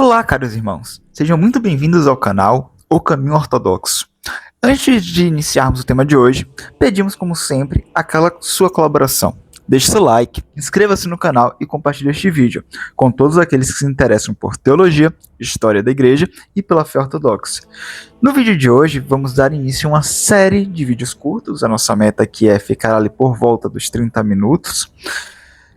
Olá, caros irmãos. Sejam muito bem-vindos ao canal O Caminho Ortodoxo. Antes de iniciarmos o tema de hoje, pedimos, como sempre, aquela sua colaboração. Deixe seu like, inscreva-se no canal e compartilhe este vídeo com todos aqueles que se interessam por teologia, história da igreja e pela fé ortodoxa. No vídeo de hoje, vamos dar início a uma série de vídeos curtos. A nossa meta aqui é ficar ali por volta dos 30 minutos,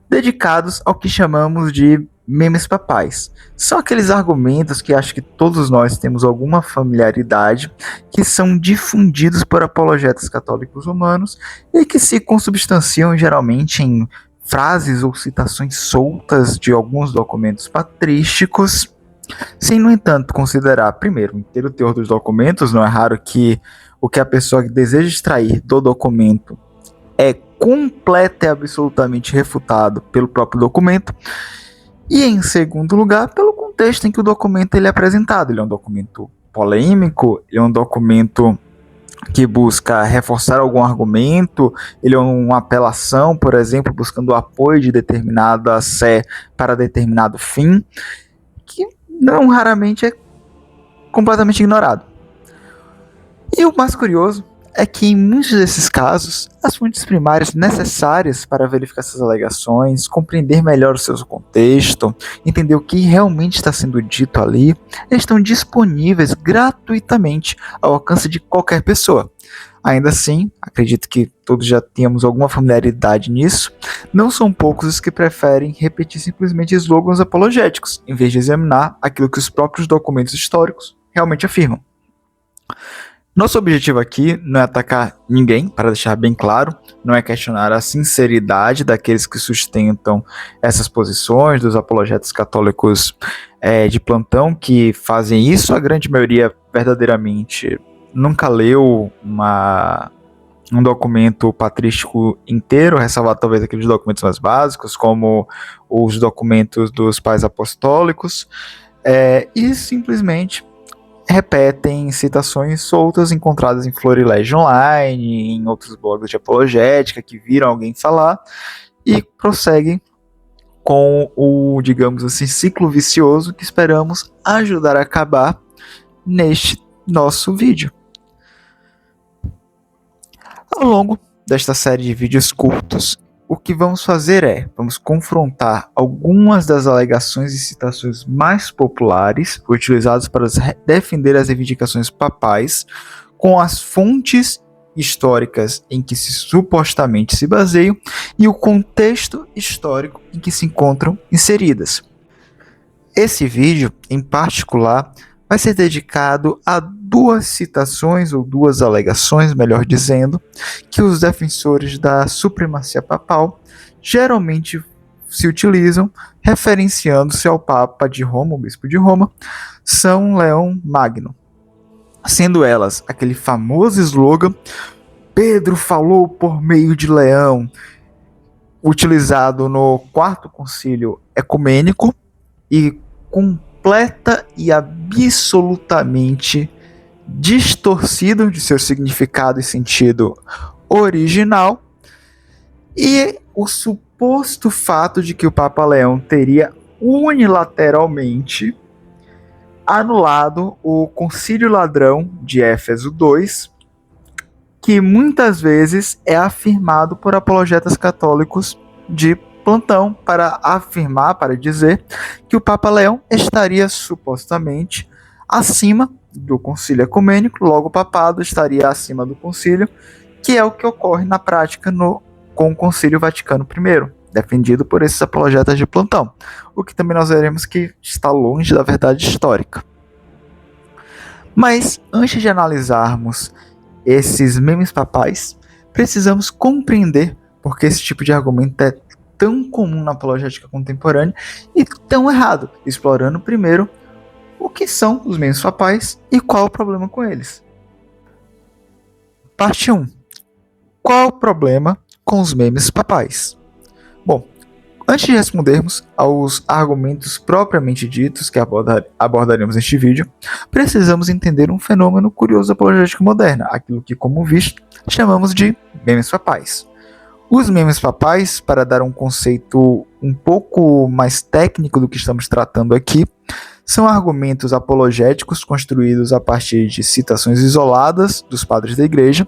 dedicados ao que chamamos de memes papais. São aqueles argumentos que acho que todos nós temos alguma familiaridade, que são difundidos por apologetas católicos romanos e que se consubstanciam geralmente em frases ou citações soltas de alguns documentos patrísticos, sem, no entanto, considerar, primeiro, o inteiro teor dos documentos. Não é raro que o que a pessoa deseja extrair do documento é completo e absolutamente refutado pelo próprio documento. E, em segundo lugar, pelo contexto em que o documento ele é apresentado. Ele é um documento polêmico, ele é um documento que busca reforçar algum argumento, ele é uma apelação, por exemplo, buscando o apoio de determinada sé para determinado fim, que não raramente é completamente ignorado. E o mais curioso é que, em muitos desses casos, as fontes primárias necessárias para verificar essas alegações, compreender melhor o seu contexto, entender o que realmente está sendo dito ali, estão disponíveis gratuitamente ao alcance de qualquer pessoa. Ainda assim, acredito que todos já temos alguma familiaridade nisso, não são poucos os que preferem repetir simplesmente slogans apologéticos, em vez de examinar aquilo que os próprios documentos históricos realmente afirmam. Nosso objetivo aqui não é atacar ninguém, para deixar bem claro, não é questionar a sinceridade daqueles que sustentam essas posições, dos apologetas católicos de plantão que fazem isso. A grande maioria verdadeiramente nunca leu um documento patrístico inteiro, ressalvado talvez aqueles documentos mais básicos, como os documentos dos pais apostólicos, e simplesmente repetem citações soltas encontradas em Florilégio Online, em outros blogs de apologética, que viram alguém falar, e prosseguem com o, digamos assim, ciclo vicioso que esperamos ajudar a acabar neste nosso vídeo. Ao longo desta série de vídeos curtos, o que vamos fazer vamos confrontar algumas das alegações e citações mais populares utilizadas para defender as reivindicações papais com as fontes históricas em que supostamente se baseiam e o contexto histórico em que se encontram inseridas. Esse vídeo, em particular, vai ser dedicado a duas citações, ou duas alegações, melhor dizendo, que os defensores da supremacia papal geralmente se utilizam, referenciando-se ao Papa de Roma, o Bispo de Roma, São Leão Magno. Sendo elas aquele famoso slogan, Pedro falou por meio de Leão, utilizado no Quarto Concílio Ecumênico e completa e absolutamente distorcido de seu significado e sentido original, e o suposto fato de que o Papa Leão teria unilateralmente anulado o Concílio Ladrão de Éfeso II, que muitas vezes é afirmado por apologetas católicos de plantão para afirmar, para dizer que o Papa Leão estaria supostamente acima do concílio ecumênico, logo o papado estaria acima do concílio, que é o que ocorre na prática com o Concílio Vaticano I, defendido por esses apologetas de plantão, o que também nós veremos que está longe da verdade histórica. Mas antes de analisarmos esses memes papais, precisamos compreender por que esse tipo de argumento é tão comum na apologética contemporânea e tão errado, explorando primeiro o que são os memes papais e qual o problema com eles. Parte 1. Qual o problema com os memes papais? Bom, antes de respondermos aos argumentos propriamente ditos que abordaremos neste vídeo, precisamos entender um fenômeno curioso da apologética moderna, aquilo que, como visto, chamamos de memes papais. Os memes papais, para dar um conceito um pouco mais técnico do que estamos tratando aqui, são argumentos apologéticos construídos a partir de citações isoladas dos padres da Igreja,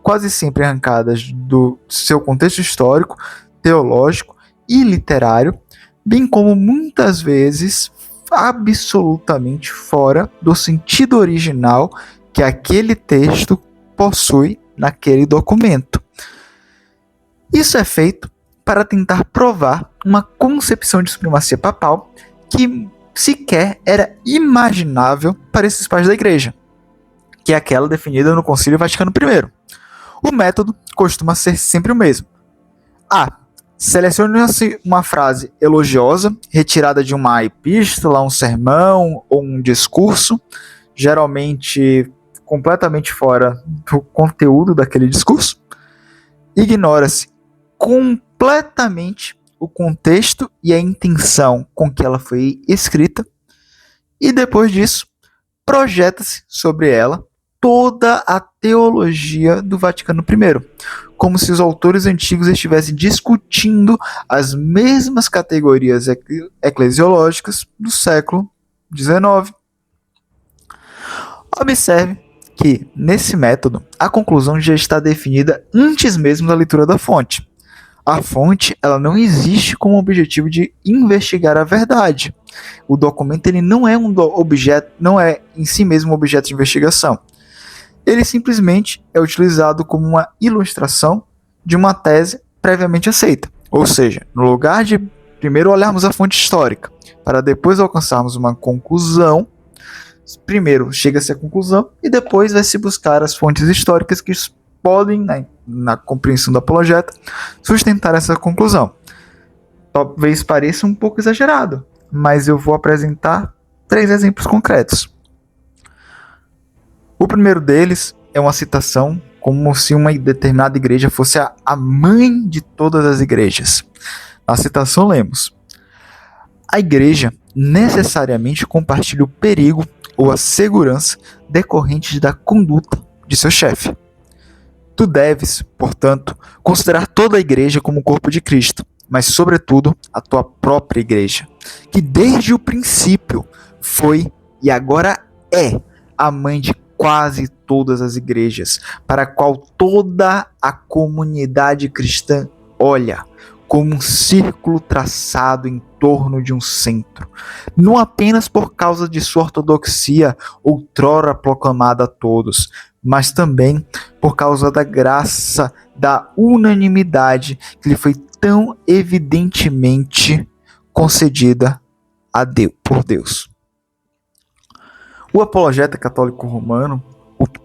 quase sempre arrancadas do seu contexto histórico, teológico e literário, bem como muitas vezes absolutamente fora do sentido original que aquele texto possui naquele documento. Isso é feito para tentar provar uma concepção de supremacia papal que sequer era imaginável para esses pais da Igreja, que é aquela definida no Concílio Vaticano I. O método costuma ser sempre o mesmo. Selecione-se uma frase elogiosa, retirada de uma epístola, um sermão ou um discurso, geralmente completamente fora do conteúdo daquele discurso. Ignora-se completamente o contexto e a intenção com que ela foi escrita, e depois disso, projeta-se sobre ela toda a teologia do Vaticano I, como se os autores antigos estivessem discutindo as mesmas categorias eclesiológicas do século XIX. Observe que, nesse método, a conclusão já está definida antes mesmo da leitura da fonte. A fonte, ela não existe com o objetivo de investigar a verdade. O documento ele não é não é em si mesmo um objeto de investigação. Ele simplesmente é utilizado como uma ilustração de uma tese previamente aceita. Ou seja, no lugar de primeiro olharmos a fonte histórica, para depois alcançarmos uma conclusão, primeiro chega-se à conclusão e depois vai se buscar as fontes históricas que podem, na compreensão do apologeta, sustentar essa conclusão. Talvez pareça um pouco exagerado, mas eu vou apresentar 3 exemplos concretos. O primeiro deles é uma citação como se uma determinada igreja fosse a mãe de todas as igrejas. Na citação lemos: a igreja necessariamente compartilha o perigo ou a segurança decorrentes da conduta de seu chefe. Tu deves, portanto, considerar toda a igreja como o corpo de Cristo, mas sobretudo a tua própria igreja, que desde o princípio foi e agora é a mãe de quase todas as igrejas, para a qual toda a comunidade cristã olha, como um círculo traçado em torno de um centro, não apenas por causa de sua ortodoxia outrora proclamada a todos, mas também por causa da graça, da unanimidade que lhe foi tão evidentemente concedida por Deus. O apologeta católico romano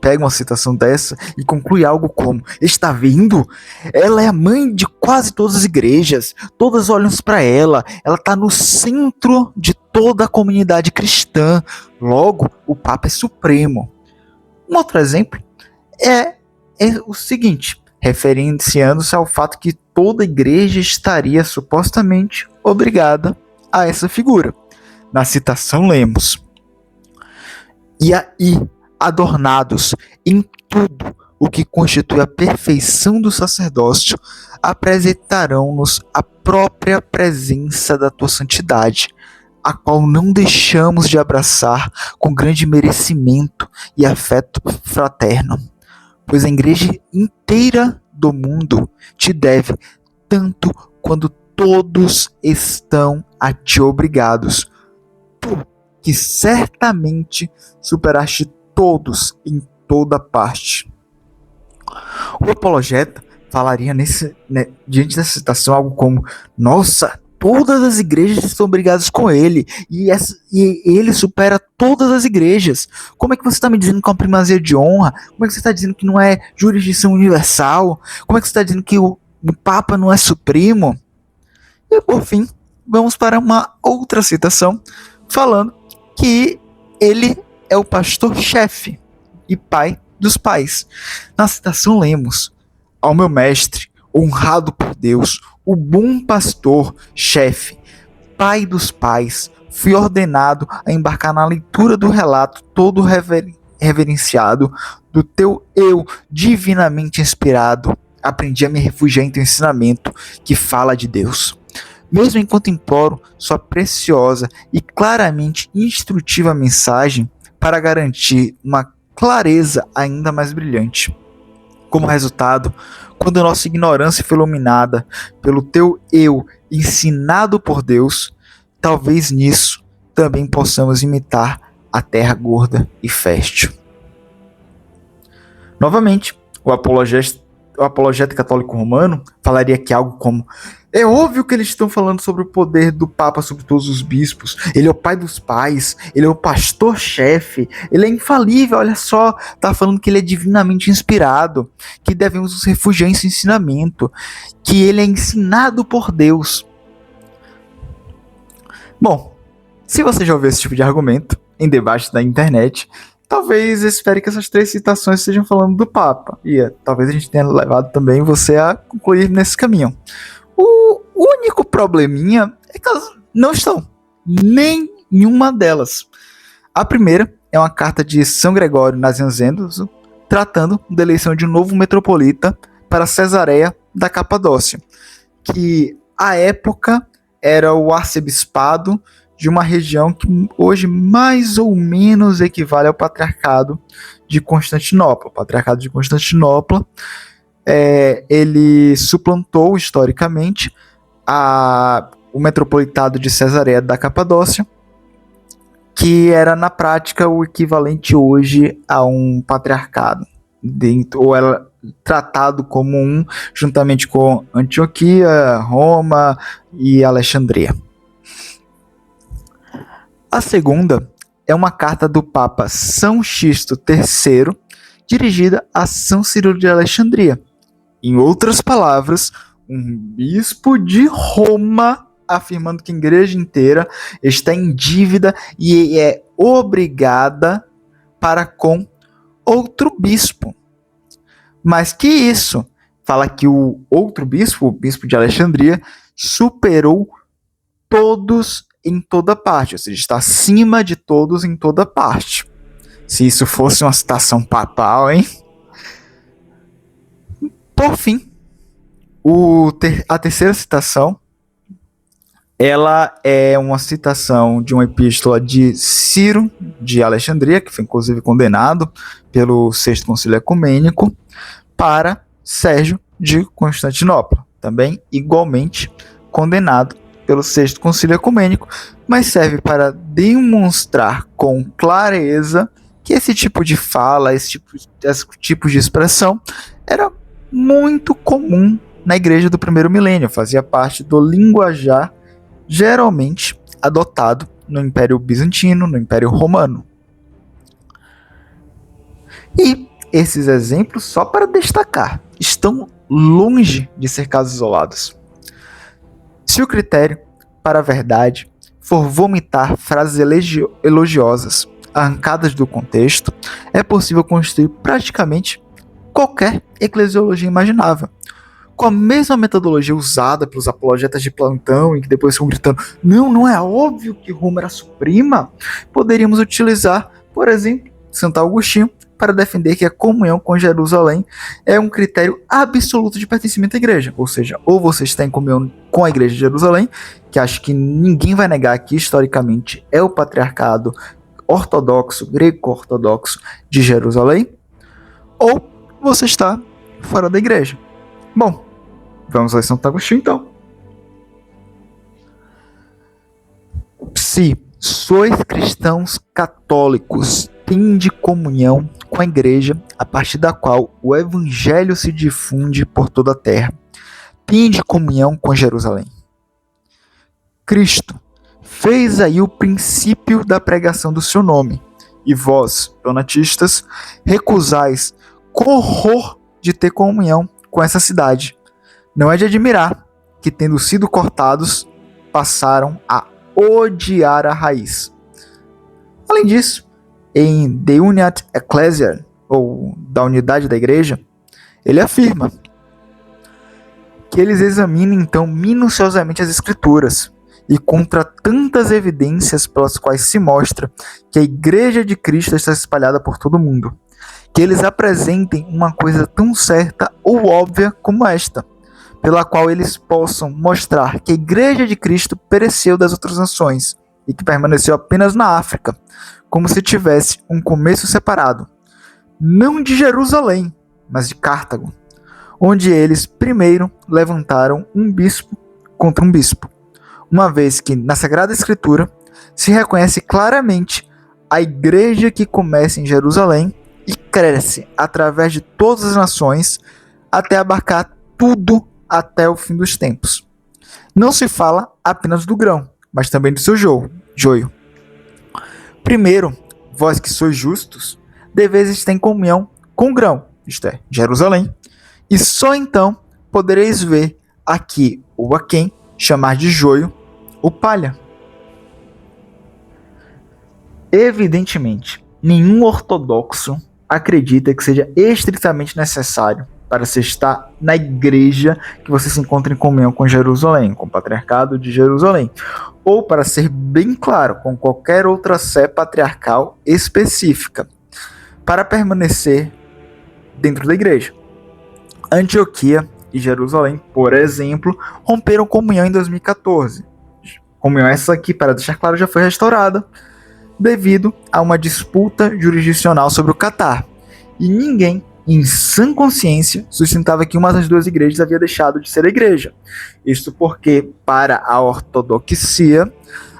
pega uma citação dessa e conclui algo como: está vendo? Ela é a mãe de quase todas as igrejas, todas olham para ela está no centro de toda a comunidade cristã, logo o Papa é supremo. Um outro exemplo é o seguinte, referenciando-se ao fato que toda igreja estaria supostamente obrigada a essa figura. Na citação lemos: e aí, adornados em tudo o que constitui a perfeição do sacerdócio, apresentarão-nos a própria presença da tua santidade, a qual não deixamos de abraçar com grande merecimento e afeto fraterno, pois a igreja inteira do mundo te deve tanto quanto todos estão a ti obrigados. Tu, que certamente superaste todos em toda parte. O apologeta falaria diante dessa citação algo como: nossa, todas as igrejas estão brigadas com ele e ele supera todas as igrejas. Como é que você está me dizendo que é uma primazia de honra? Como é que você está dizendo que não é jurisdição universal? Como é que você está dizendo que o Papa não é supremo? E por fim, vamos para uma outra citação falando que ele é o pastor-chefe e pai dos pais. Na citação lemos: ao meu mestre, honrado por Deus, o bom pastor, chefe, pai dos pais, fui ordenado a embarcar na leitura do relato todo reverenciado do teu eu divinamente inspirado. Aprendi a me refugiar em teu ensinamento que fala de Deus. Mesmo enquanto imploro sua preciosa e claramente instrutiva mensagem para garantir uma clareza ainda mais brilhante. Como resultado, quando nossa ignorância foi iluminada pelo teu eu ensinado por Deus, talvez nisso também possamos imitar a terra gorda e fértil. Novamente, o apologeta católico romano falaria que algo como: é óbvio que eles estão falando sobre o poder do Papa sobre todos os bispos, ele é o pai dos pais, ele é o pastor-chefe, ele é infalível, olha só, tá falando que ele é divinamente inspirado, que devemos nos refugiar em seu ensinamento, que ele é ensinado por Deus. Bom, se você já ouviu esse tipo de argumento em debates da internet, talvez espere que essas 3 citações estejam falando do Papa. E talvez a gente tenha levado também você a concluir nesse caminho. O único probleminha é que elas não estão. Nenhuma delas. A primeira é uma carta de São Gregório Nazianzenzo, tratando da eleição de um novo metropolita para Cesareia da Capadócia, que à época era o arcebispado de uma região que hoje mais ou menos equivale ao Patriarcado de Constantinopla. O Patriarcado de Constantinopla ele suplantou historicamente o metropolitado de Cesareia da Capadócia, que era na prática o equivalente hoje a um patriarcado, ou era tratado como um, juntamente com Antioquia, Roma e Alexandria. A segunda é uma carta do Papa São Xisto III, dirigida a São Cirilo de Alexandria. Em outras palavras, um bispo de Roma afirmando que a igreja inteira está em dívida e é obrigada para com outro bispo. Mas que isso? Fala que o outro bispo, o bispo de Alexandria, superou todos em toda parte, ou seja, está acima de todos em toda parte. Se isso fosse uma citação papal, hein? Por fim, a terceira citação, ela é uma citação de uma epístola de Ciro de Alexandria, que foi inclusive condenado pelo Sexto Concílio Ecumênico, para Sérgio de Constantinopla, também igualmente condenado pelo Sexto Concílio Ecumênico, mas serve para demonstrar com clareza que esse tipo de fala, esse tipo de expressão era muito comum na igreja do primeiro milênio, fazia parte do linguajar geralmente adotado no Império Bizantino, no Império Romano. E esses exemplos, só para destacar, estão longe de ser casos isolados. Se o critério para a verdade for vomitar frases elogiosas arrancadas do contexto, é possível construir praticamente qualquer eclesiologia imaginável, com a mesma metodologia usada pelos apologetas de plantão e que depois ficam gritando: não é óbvio que Roma era suprema. Poderíamos utilizar, por exemplo, Santo Agostinho para defender que a comunhão com Jerusalém é um critério absoluto de pertencimento à igreja, ou seja, ou você está em comunhão com a igreja de Jerusalém, que acho que ninguém vai negar que historicamente é o patriarcado ortodoxo, greco-ortodoxo de Jerusalém, ou você está fora da igreja. Bom, vamos ler Santo Agostinho então. Se sois cristãos católicos, tende comunhão com a igreja, a partir da qual o evangelho se difunde por toda a terra. Tende comunhão com Jerusalém. Cristo fez aí o princípio da pregação do seu nome, e vós, donatistas, recusais com horror de ter comunhão com essa cidade. Não é de admirar que, tendo sido cortados, passaram a odiar a raiz. Além disso, em De Unitate Ecclesiae, ou da unidade da igreja, ele afirma que eles examinem então minuciosamente as escrituras, e contra tantas evidências pelas quais se mostra que a igreja de Cristo está espalhada por todo o mundo, que eles apresentem uma coisa tão certa ou óbvia como esta: pela qual eles possam mostrar que a Igreja de Cristo pereceu das outras nações e que permaneceu apenas na África, como se tivesse um começo separado, não de Jerusalém, mas de Cartago, onde eles primeiro levantaram um bispo contra um bispo, uma vez que na Sagrada Escritura se reconhece claramente a igreja que começa em Jerusalém e cresce através de todas as nações até abarcar tudo até o fim dos tempos. Não se fala apenas do grão, mas também do seu joio. Primeiro, vós que sois justos, deveis estar em comunhão com o grão, isto é, Jerusalém, e só então podereis ver aqui ou a quem chamar de joio ou palha. Evidentemente, nenhum ortodoxo acredita que seja estritamente necessário para se estar na igreja que você se encontra em comunhão com Jerusalém, com o patriarcado de Jerusalém, ou para ser bem claro, com qualquer outra sé patriarcal específica, para permanecer dentro da igreja. Antioquia e Jerusalém, por exemplo, romperam comunhão em 2014. Comunhão essa aqui, para deixar claro, já foi restaurada devido a uma disputa jurisdicional sobre o Catar. E ninguém, em sã consciência, sustentava que uma das duas igrejas havia deixado de ser a igreja. Isto porque, para a ortodoxia,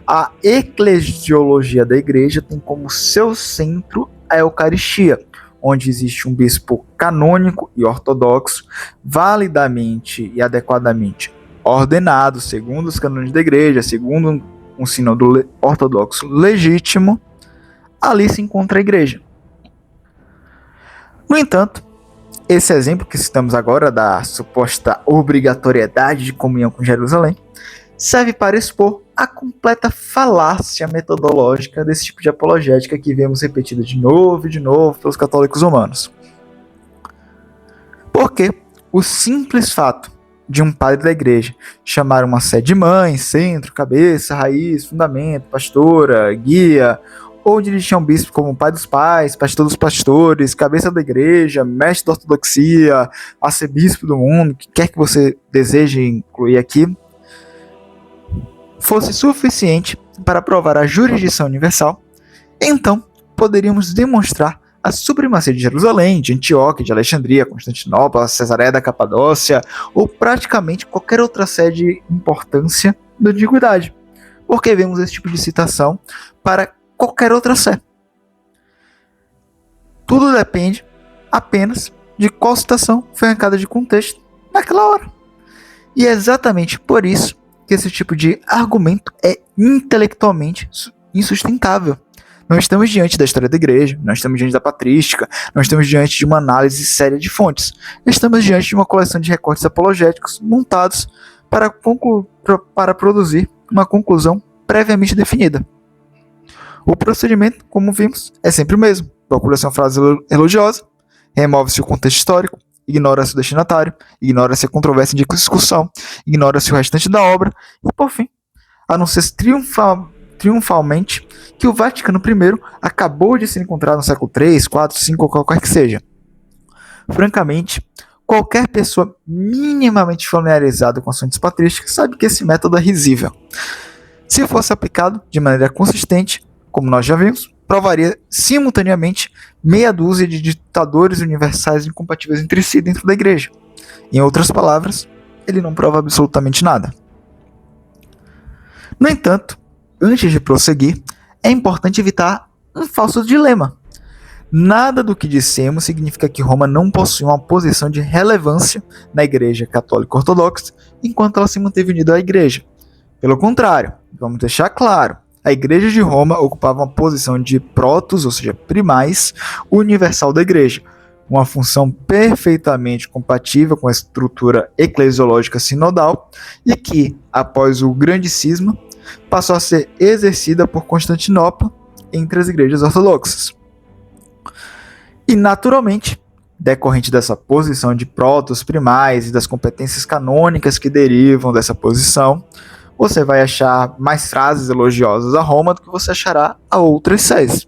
a eclesiologia da igreja tem como seu centro a Eucaristia, onde existe um bispo canônico e ortodoxo, validamente e adequadamente ordenado, segundo os cânones da igreja, segundo um sínodo ortodoxo legítimo, ali se encontra a igreja. No entanto, esse exemplo que citamos agora da suposta obrigatoriedade de comunhão com Jerusalém serve para expor a completa falácia metodológica desse tipo de apologética que vemos repetida de novo e de novo pelos católicos romanos. Porque o simples fato de um padre da igreja chamar uma sé de mãe, centro, cabeça, raiz, fundamento, pastora, guia, ou dirigir um bispo como pai dos pais, pastor dos pastores, cabeça da igreja, mestre da ortodoxia, arcebispo do mundo, o que quer que você deseje incluir aqui, fosse suficiente para provar a jurisdição universal, então poderíamos demonstrar a supremacia de Jerusalém, de Antioquia, de Alexandria, Constantinopla, Cesareia da Capadócia, ou praticamente qualquer outra sé de importância da antiguidade, porque vemos esse tipo de citação para qualquer outra sé. Tudo depende apenas de qual citação foi arrancada de contexto naquela hora. E é exatamente por isso que esse tipo de argumento é intelectualmente insustentável. Não estamos diante da história da igreja, não estamos diante da patrística, não estamos diante de uma análise séria de fontes. Estamos diante de uma coleção de recortes apologéticos montados para produzir uma conclusão previamente definida. O procedimento, como vimos, é sempre o mesmo. Procura-se uma frase elogiosa, remove-se o contexto histórico, ignora-se o destinatário, ignora-se a controvérsia de discussão, ignora-se o restante da obra e, por fim, anuncia-se triunfalmente que o Vaticano I acabou de ser encontrado no século III, IV, V ou qualquer que seja. Francamente, qualquer pessoa minimamente familiarizada com as fontes patrísticas sabe que esse método é risível. Se fosse aplicado de maneira consistente, como nós já vimos, provaria simultaneamente meia dúzia de ditadores universais incompatíveis entre si dentro da igreja. Em outras palavras, ele não prova absolutamente nada. No entanto, antes de prosseguir, é importante evitar um falso dilema. Nada do que dissemos significa que Roma não possui uma posição de relevância na Igreja Católica Ortodoxa enquanto ela se manteve unida à Igreja. Pelo contrário, vamos deixar claro, a Igreja de Roma ocupava uma posição de protos, ou seja, primais, universal da Igreja, uma função perfeitamente compatível com a estrutura eclesiológica sinodal e que, após o Grande Cisma, passou a ser exercida por Constantinopla entre as igrejas ortodoxas. E, naturalmente, decorrente dessa posição de protos primais e das competências canônicas que derivam dessa posição, você vai achar mais frases elogiosas a Roma do que você achará a outras sés.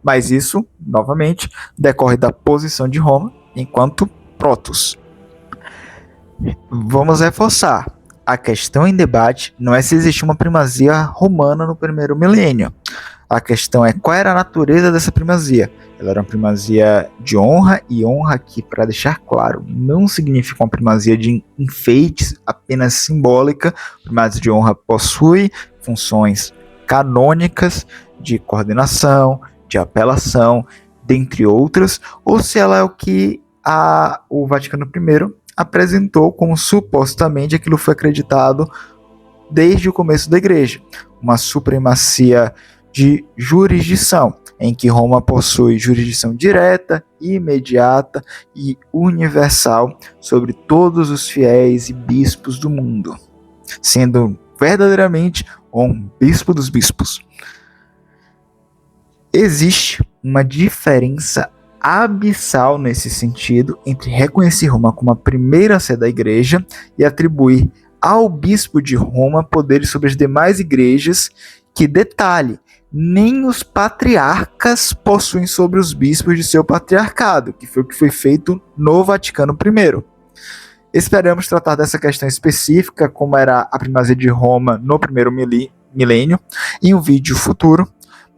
Mas isso, novamente, decorre da posição de Roma enquanto protos. Vamos reforçar. A questão em debate não é se existe uma primazia romana no primeiro milênio. A questão é qual era a natureza dessa primazia. Ela era uma primazia de honra, e honra aqui, para deixar claro, não significa uma primazia de enfeites apenas simbólica. A primazia de honra possui funções canônicas de coordenação, de apelação, dentre outras, ou se ela é o que o Vaticano I apresentou como supostamente aquilo foi acreditado desde o começo da igreja, uma supremacia de jurisdição, em que Roma possui jurisdição direta, imediata e universal sobre todos os fiéis e bispos do mundo, sendo verdadeiramente um bispo dos bispos. Existe uma diferença abissal nesse sentido entre reconhecer Roma como a primeira sede da igreja e atribuir ao bispo de Roma poderes sobre as demais igrejas, que, detalhe, nem os patriarcas possuem sobre os bispos de seu patriarcado, que foi o que foi feito no Vaticano I. Esperamos tratar dessa questão específica, como era a primazia de Roma no primeiro milênio, em um vídeo futuro,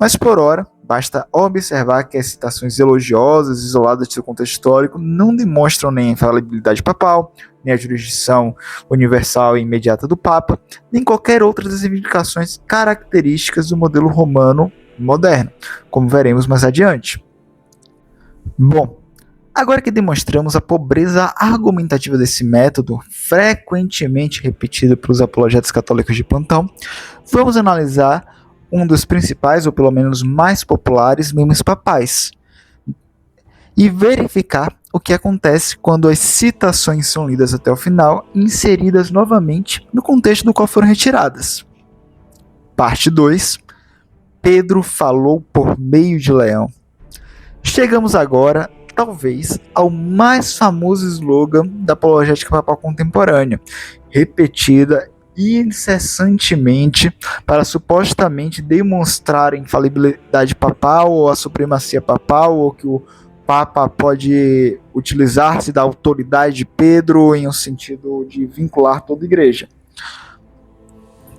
mas por ora, basta observar que as citações elogiosas, isoladas de seu contexto histórico, não demonstram nem a infalibilidade papal, nem a jurisdição universal e imediata do Papa, nem qualquer outra das reivindicações características do modelo romano moderno, como veremos mais adiante. Bom, agora que demonstramos a pobreza argumentativa desse método, frequentemente repetido pelos apologetas católicos de plantão, vamos analisar um dos principais, ou pelo menos mais populares, memes papais, e verificar o que acontece quando as citações são lidas até o final e inseridas novamente no contexto do qual foram retiradas. Parte 2. Pedro falou por meio de Leão. Chegamos agora, talvez, ao mais famoso slogan da apologética papal contemporânea, repetida incessantemente para supostamente demonstrar a infalibilidade papal ou a supremacia papal, ou que o Papa pode utilizar-se da autoridade de Pedro em um sentido de vincular toda a igreja,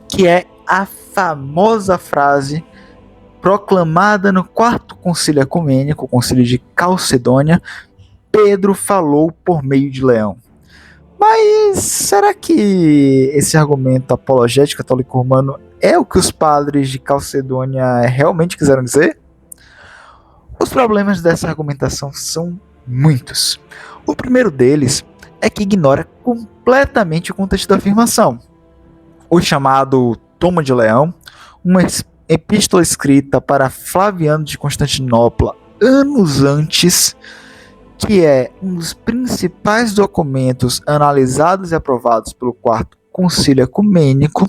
que é a famosa frase proclamada no quarto concílio ecumênico, o concílio de Calcedônia: Pedro falou por meio de Leão. Mas será que esse argumento apologético católico romano é o que os padres de Calcedônia realmente quiseram dizer? Os problemas dessa argumentação são muitos. O primeiro deles é que ignora completamente o contexto da afirmação. O chamado Tomo de Leão, uma epístola escrita para Flaviano de Constantinopla anos antes, que é um dos principais documentos analisados e aprovados pelo Quarto Concílio Ecumênico,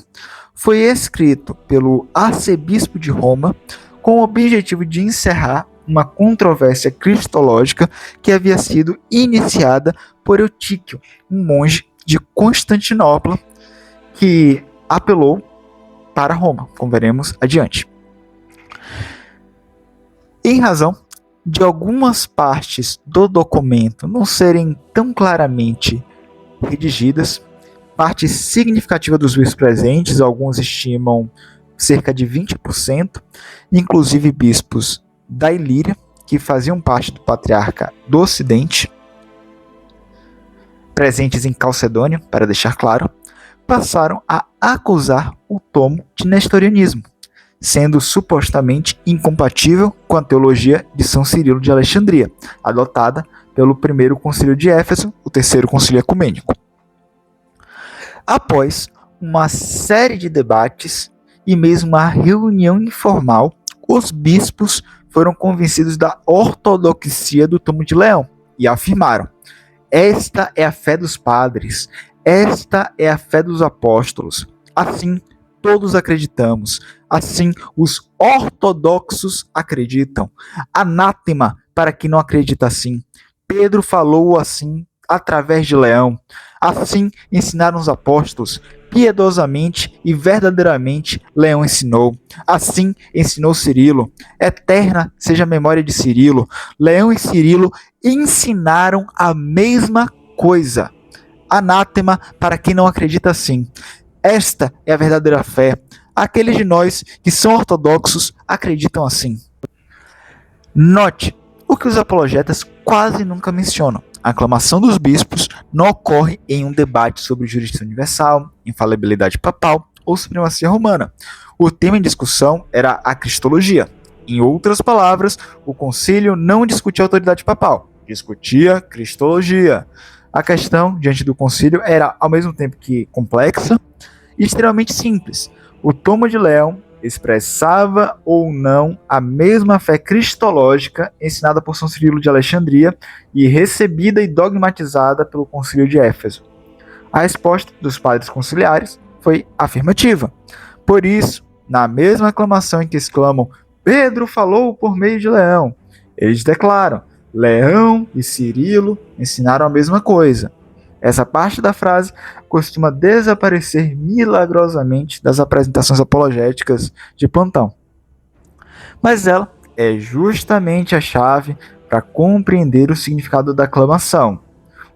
foi escrito pelo arcebispo de Roma com o objetivo de encerrar uma controvérsia cristológica que havia sido iniciada por Eutíquio, um monge de Constantinopla, que apelou para Roma, como veremos adiante. Em razão de algumas partes do documento não serem tão claramente redigidas, parte significativa dos bispos presentes, alguns estimam cerca de 20%, inclusive bispos da Ilíria, que faziam parte do patriarca do Ocidente, presentes em Calcedônia, para deixar claro, passaram a acusar o tomo de nestorianismo, sendo supostamente incompatível com a teologia de São Cirilo de Alexandria, adotada pelo primeiro concílio de Éfeso, o terceiro concílio ecumênico. Após uma série de debates e mesmo uma reunião informal, os bispos foram convencidos da ortodoxia do Tomo de Leão e afirmaram: esta é a fé dos padres, esta é a fé dos apóstolos, assim todos acreditamos, assim os ortodoxos acreditam. Anátema para quem não acredita assim. Pedro falou assim através de Leão. Assim ensinaram os apóstolos. Piedosamente e verdadeiramente Leão ensinou. Assim ensinou Cirilo. Eterna seja a memória de Cirilo. Leão e Cirilo ensinaram a mesma coisa. Anátema para quem não acredita assim. Esta é a verdadeira fé. Aqueles de nós que são ortodoxos acreditam assim. Note o que os apologetas quase nunca mencionam. A aclamação dos bispos não ocorre em um debate sobre jurisdição universal, infalibilidade papal ou supremacia romana. O tema em discussão era a cristologia. Em outras palavras, o concílio não discutia a autoridade papal, discutia cristologia. A questão diante do concílio era, ao mesmo tempo que complexa, e extremamente simples. O Tomo de Leão expressava ou não a mesma fé cristológica ensinada por São Cirilo de Alexandria e recebida e dogmatizada pelo Concílio de Éfeso. A resposta dos padres conciliares foi afirmativa. Por isso, na mesma aclamação em que exclamam Pedro falou por meio de Leão, eles declaram Leão e Cirilo ensinaram a mesma coisa. Essa parte da frase costuma desaparecer milagrosamente das apresentações apologéticas de plantão. Mas ela é justamente a chave para compreender o significado da aclamação.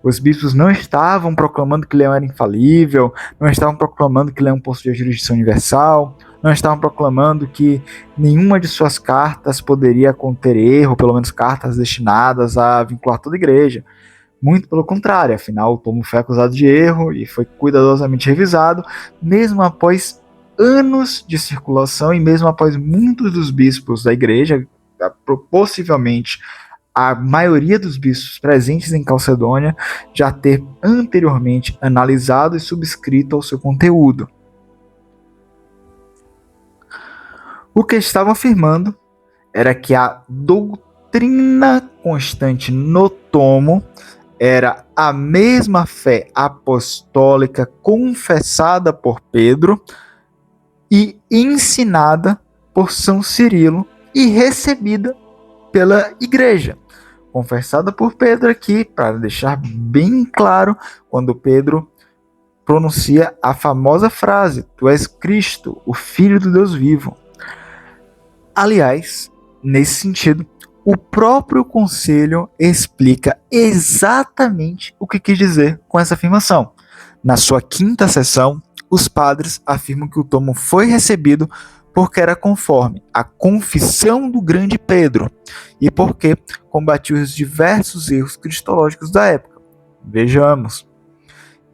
Os bispos não estavam proclamando que Leão era infalível, não estavam proclamando que Leão possuía jurisdição universal, não estavam proclamando que nenhuma de suas cartas poderia conter erro, pelo menos cartas destinadas a vincular toda a igreja. Muito pelo contrário, afinal o tomo foi acusado de erro e foi cuidadosamente revisado, mesmo após anos de circulação e mesmo após muitos dos bispos da igreja, possivelmente a maioria dos bispos presentes em Calcedônia, já ter anteriormente analisado e subscrito ao seu conteúdo. O que estavam afirmando era que a doutrina constante no tomo era a mesma fé apostólica confessada por Pedro e ensinada por São Cirilo e recebida pela igreja. Confessada por Pedro aqui, para deixar bem claro, quando Pedro pronuncia a famosa frase, Tu és Cristo, o Filho do Deus vivo. Aliás, nesse sentido, o próprio Conselho explica exatamente o que quis dizer com essa afirmação. Na sua quinta sessão, os padres afirmam que o tomo foi recebido porque era conforme a confissão do grande Pedro e porque combatia os diversos erros cristológicos da época. Vejamos.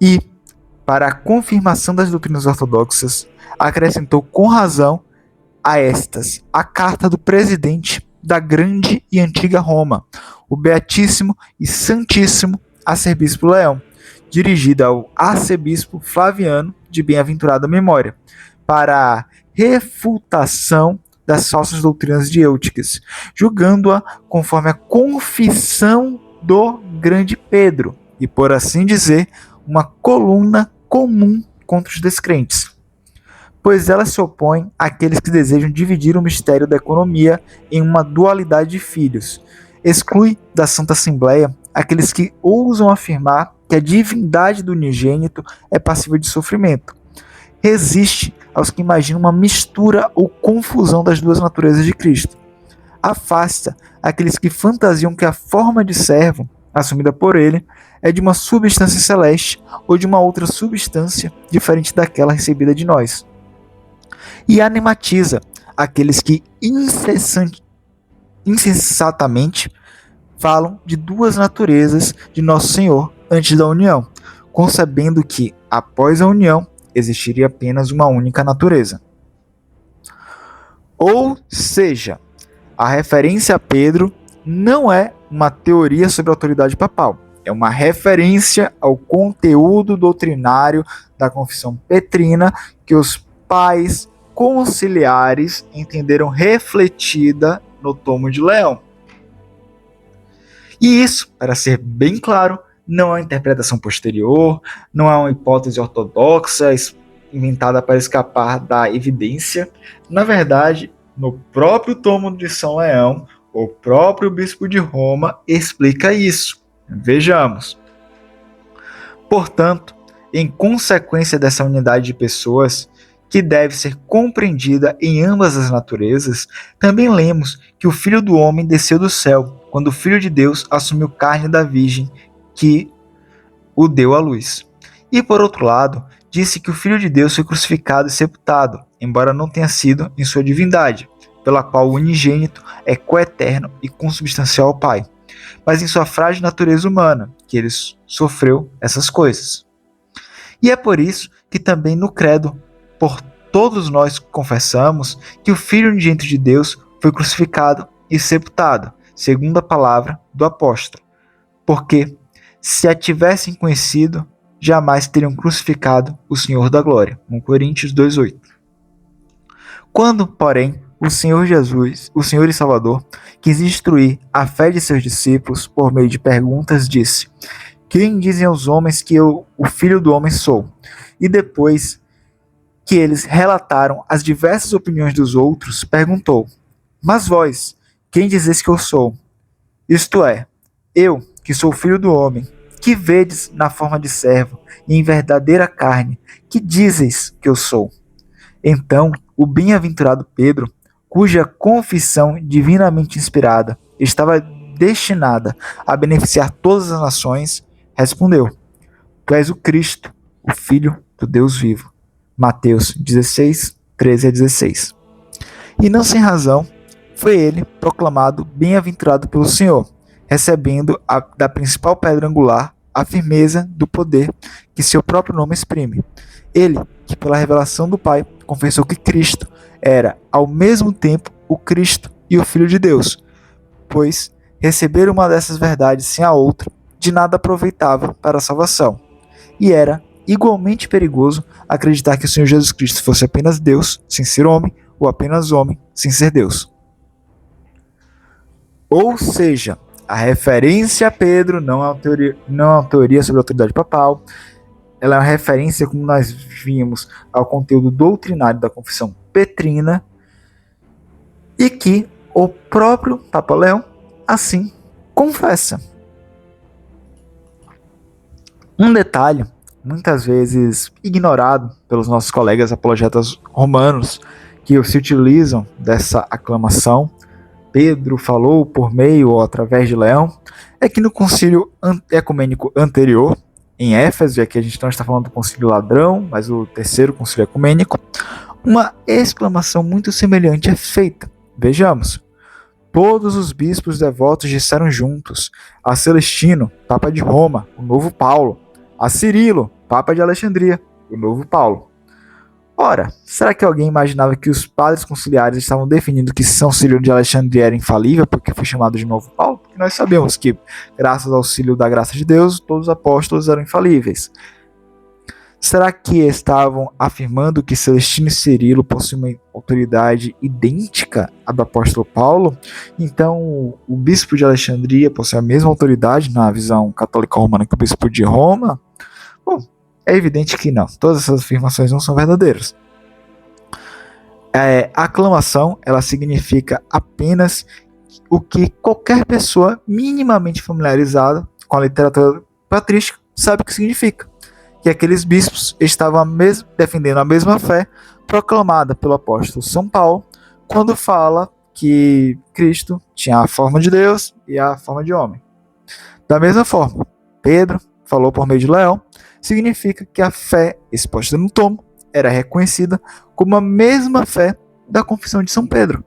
E, para a confirmação das doutrinas ortodoxas, acrescentou com razão a estas a carta do presidente da grande e antiga Roma, o Beatíssimo e Santíssimo Arcebispo Leão, dirigida ao arcebispo Flaviano de bem-aventurada memória, para a refutação das falsas doutrinas de Eutiques, julgando-a conforme a confissão do grande Pedro, e por assim dizer, uma coluna comum contra os descrentes. Pois ela se opõe àqueles que desejam dividir o mistério da economia em uma dualidade de filhos. Exclui da Santa Assembleia aqueles que ousam afirmar que a divindade do unigênito é passível de sofrimento. Resiste aos que imaginam uma mistura ou confusão das duas naturezas de Cristo. Afasta aqueles que fantasiam que a forma de servo, assumida por ele, é de uma substância celeste ou de uma outra substância diferente daquela recebida de nós. E animatiza aqueles que insensatamente falam de duas naturezas de Nosso Senhor antes da união, concebendo que, após a união, existiria apenas uma única natureza. Ou seja, a referência a Pedro não é uma teoria sobre a autoridade papal, é uma referência ao conteúdo doutrinário da confissão petrina que os pais conciliares entenderam refletida no Tomo de Leão. E isso, para ser bem claro, não é uma interpretação posterior, não é uma hipótese ortodoxa inventada para escapar da evidência. Na verdade, no próprio Tomo de São Leão, o próprio bispo de Roma explica isso. Vejamos. Portanto, em consequência dessa unidade de pessoas, que deve ser compreendida em ambas as naturezas, também lemos que o Filho do Homem desceu do céu, quando o Filho de Deus assumiu carne da Virgem que o deu à luz. E por outro lado, disse que o Filho de Deus foi crucificado e sepultado, embora não tenha sido em sua divindade, pela qual o unigênito é coeterno e consubstancial ao Pai, mas em sua frágil natureza humana, que ele sofreu essas coisas. E é por isso que também no credo, por todos nós confessamos que o Filho unigênito de Deus foi crucificado e sepultado, segundo a palavra do apóstolo. Porque, se a tivessem conhecido, jamais teriam crucificado o Senhor da glória. 1 Coríntios 2,8. Quando, porém, o Senhor Jesus, o Senhor e Salvador, quis instruir a fé de seus discípulos por meio de perguntas, disse: quem dizem aos homens que eu, o Filho do Homem, sou? E depois que eles relataram as diversas opiniões dos outros, perguntou: mas vós, quem dizeis que eu sou? Isto é, eu, que sou o Filho do Homem, que vedes na forma de servo e em verdadeira carne, que dizeis que eu sou? Então, o bem-aventurado Pedro, cuja confissão divinamente inspirada estava destinada a beneficiar todas as nações, respondeu: tu és o Cristo, o Filho do Deus vivo. Mateus 16, 13 a 16. E não sem razão, foi ele proclamado bem-aventurado pelo Senhor, recebendo da principal pedra angular a firmeza do poder que seu próprio nome exprime. Ele, que pela revelação do Pai, confessou que Cristo era, ao mesmo tempo, o Cristo e o Filho de Deus, pois receber uma dessas verdades sem a outra, de nada aproveitava para a salvação. E era igualmente perigoso acreditar que o Senhor Jesus Cristo fosse apenas Deus, sem ser homem, ou apenas homem, sem ser Deus. Ou seja, a referência a Pedro não é uma teoria sobre a autoridade papal, ela é uma referência, como nós vimos, ao conteúdo doutrinário da confissão petrina, e que o próprio Papa Leão assim confessa. Um detalhe, muitas vezes ignorado pelos nossos colegas apologetas romanos, que se utilizam dessa aclamação, Pedro falou por meio ou através de Leão, é que no concílio ecumênico anterior, em Éfeso, e aqui a gente não está falando do concílio ladrão, mas o terceiro concílio ecumênico, uma exclamação muito semelhante é feita. Vejamos: todos os bispos devotos disseram juntos, a Celestino, Papa de Roma, o novo Paulo, a Cirilo, Papa de Alexandria, o novo Paulo. Ora, será que alguém imaginava que os padres conciliares estavam definindo que São Cirilo de Alexandria era infalível porque foi chamado de novo Paulo? Porque nós sabemos que, graças ao auxílio da graça de Deus, todos os apóstolos eram infalíveis. Será que estavam afirmando que Celestino e Cirilo possuem uma autoridade idêntica à do apóstolo Paulo? Então, o bispo de Alexandria possui a mesma autoridade na visão católica romana que o bispo de Roma? Bom, é evidente que não. Todas essas afirmações não são verdadeiras. A aclamação, ela significa apenas o que qualquer pessoa minimamente familiarizada com a literatura patrística sabe o que significa. Que aqueles bispos estavam defendendo a mesma fé proclamada pelo apóstolo São Paulo, quando fala que Cristo tinha a forma de Deus e a forma de homem. Da mesma forma, Pedro falou por meio de Leão, significa que a fé exposta no tomo era reconhecida como a mesma fé da confissão de São Pedro.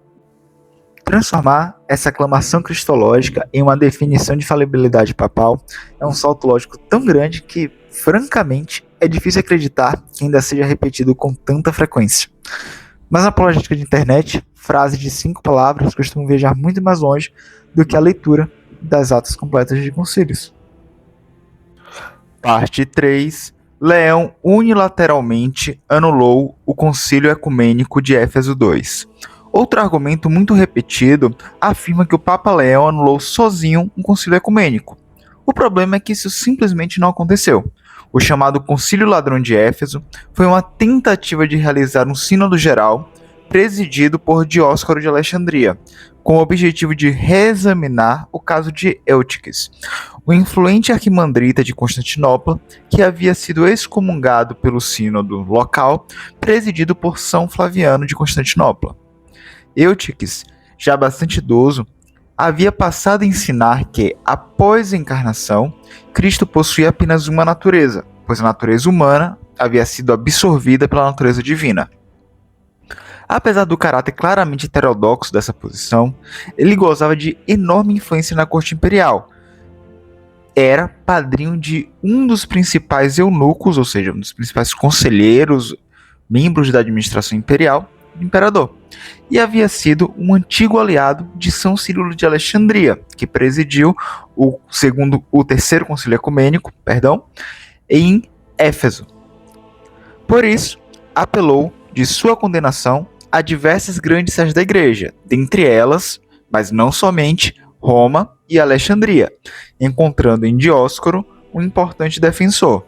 Transformar essa aclamação cristológica em uma definição de falibilidade papal é um salto lógico tão grande que, francamente, é difícil acreditar que ainda seja repetido com tanta frequência. Mas na apologética de internet, frases de 5 palavras costumam viajar muito mais longe do que a leitura das atas completas de concílios. Parte 3. Leão unilateralmente anulou o concílio ecumênico de Éfeso II. Outro argumento muito repetido afirma que o Papa Leão anulou sozinho um concílio ecumênico. O problema é que isso simplesmente não aconteceu. O chamado Concílio Ladrão de Éfeso foi uma tentativa de realizar um sínodo geral presidido por Dióscoro de Alexandria, com o objetivo de reexaminar o caso de Eutiques, o influente arquimandrita de Constantinopla, que havia sido excomungado pelo sínodo local presidido por São Flaviano de Constantinopla. Eutiques, já bastante idoso, havia passado a ensinar que, após a encarnação, Cristo possuía apenas uma natureza, pois a natureza humana havia sido absorvida pela natureza divina. Apesar do caráter claramente heterodoxo dessa posição, ele gozava de enorme influência na corte imperial. Era padrinho de um dos principais eunucos, ou seja, um dos principais conselheiros, membros da administração imperial, do imperador, e havia sido um antigo aliado de São Cirilo de Alexandria, que presidiu o terceiro concílio ecumênico, em Éfeso. Por isso, apelou de sua condenação a diversas grandes sedes da igreja, dentre elas, mas não somente, Roma e Alexandria, encontrando em Dióscoro um importante defensor.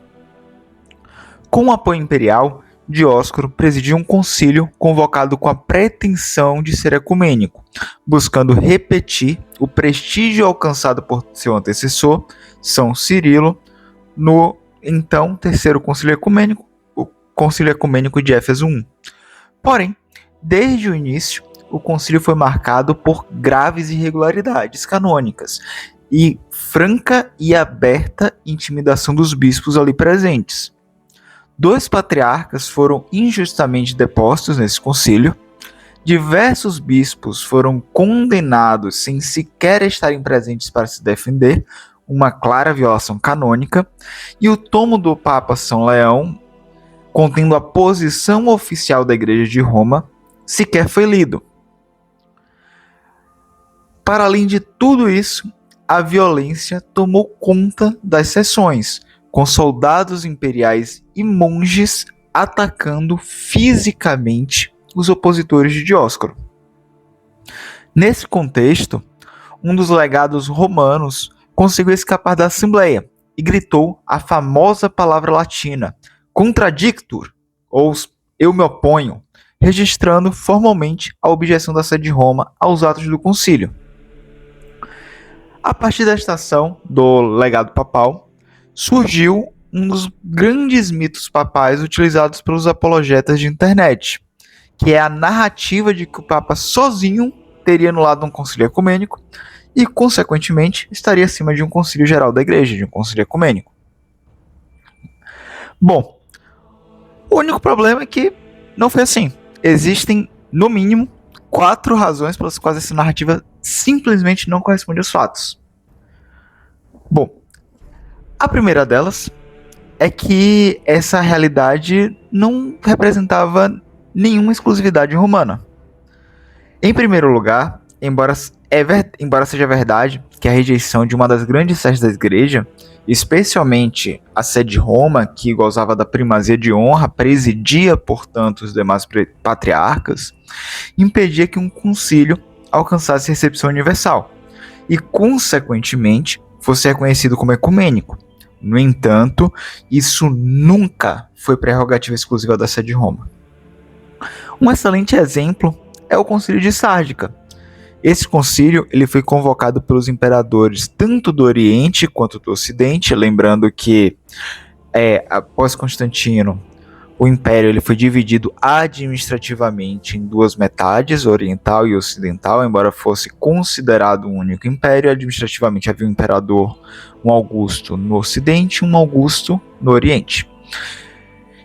Com o apoio imperial, Dióscoro presidiu um concílio convocado com a pretensão de ser ecumênico, buscando repetir o prestígio alcançado por seu antecessor, São Cirilo, no então terceiro concílio ecumênico, o concílio ecumênico de Éfeso I. Porém, desde o início, o concílio foi marcado por graves irregularidades canônicas e franca e aberta intimidação dos bispos ali presentes. 2 patriarcas foram injustamente depostos nesse concílio, diversos bispos foram condenados sem sequer estarem presentes para se defender, uma clara violação canônica, e o tomo do Papa São Leão, contendo a posição oficial da Igreja de Roma, sequer foi lido. Para além de tudo isso, a violência tomou conta das sessões, com soldados imperiais e monges atacando fisicamente os opositores de Dióscoro. Nesse contexto, um dos legados romanos conseguiu escapar da Assembleia e gritou a famosa palavra latina, contradictur, ou eu me oponho, registrando formalmente a objeção da sede de Roma aos atos do concílio. A partir desta ação do legado papal, surgiu um dos grandes mitos papais utilizados pelos apologetas de internet, que é a narrativa de que o Papa sozinho teria anulado um concílio ecumênico e, consequentemente, estaria acima de um concílio geral da Igreja, de um concílio ecumênico. Bom, o único problema é que não foi assim. Existem, no mínimo, 4 razões pelas quais essa narrativa simplesmente não corresponde aos fatos. Bom, a primeira delas é que essa realidade não representava nenhuma exclusividade romana. Em primeiro lugar, embora seja verdade que a rejeição de uma das grandes sedes da Igreja, especialmente a sede de Roma, que gozava da primazia de honra, presidia, portanto, os demais patriarcas, impedia que um concílio alcançasse recepção universal e, consequentemente, fosse reconhecido como ecumênico. No entanto, isso nunca foi prerrogativa exclusiva da sede de Roma. Um excelente exemplo é o Concílio de Sárdica. Esse concílio ele foi convocado pelos imperadores tanto do Oriente quanto do Ocidente, lembrando que após Constantino, o império ele foi dividido administrativamente em 2 metades, oriental e ocidental, embora fosse considerado um único império. Administrativamente havia um imperador, um Augusto no Ocidente e um Augusto no Oriente.